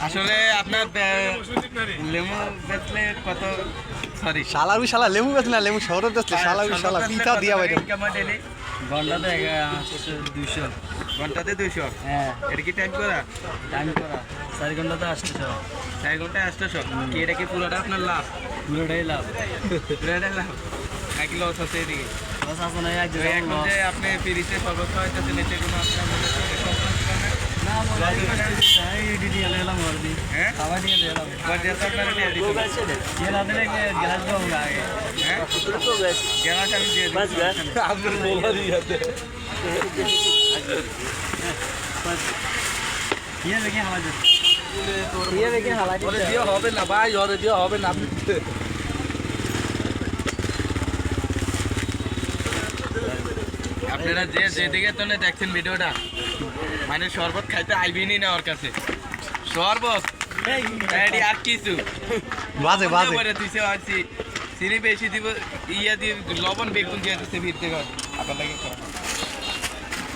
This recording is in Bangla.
আসলে আপনার লেমু বেচলে কত সরি শালা লেবু বেচ না লেবু শহরত বেচলে শালা পিতা দিয়া বাইরে ঘন্টাতে 200। ঘন্টাতে 200। হ্যাঁ এটা কি টাইম করা? টাইম করা 4 ঘন্টাতে 800। 4 ঘন্টায় 800। কি এটা কি পুরোটা আপনার লাভ? পুরোটাই লাভ। পুরোটা লাভ নাকি লস আছে এদিকে? লস আছে না এক তো এখন যে আপনি ফ্রিতে সর্বোচ্চ হইতেছেন এতে কোনো আপনার মনে হচ্ছে কমপ্লেন করেন? না ডিডি এলাম ঘর দি হ্যাঁ খাবার দিয়ে এলাম বাজার আপনারা দিয়ে দিবেন। ये ना दिले के गिलास दूंगा आगे হ্যাঁ গ্যাস আমি দিয়ে দিই। আপনার বলা দিয়াতে ये देखिए हमारे ये देखिए हमारे ওরে দিয়া হবে না ভাই ওরে দিয়া হবে না আপনি আপনারা যে যেদিকে তো দেখছেন ভিডিওটা মানে শরবত খাইতে আইবিনি না ওর কাছে শরবত এডি আর কিছু বাজে পরে তুইছে আছি চিনি বেশি দিব ইয়া দিয়ে লবণ বেগুন দিয়ে দিতে ভিড়তে আপনার লাগে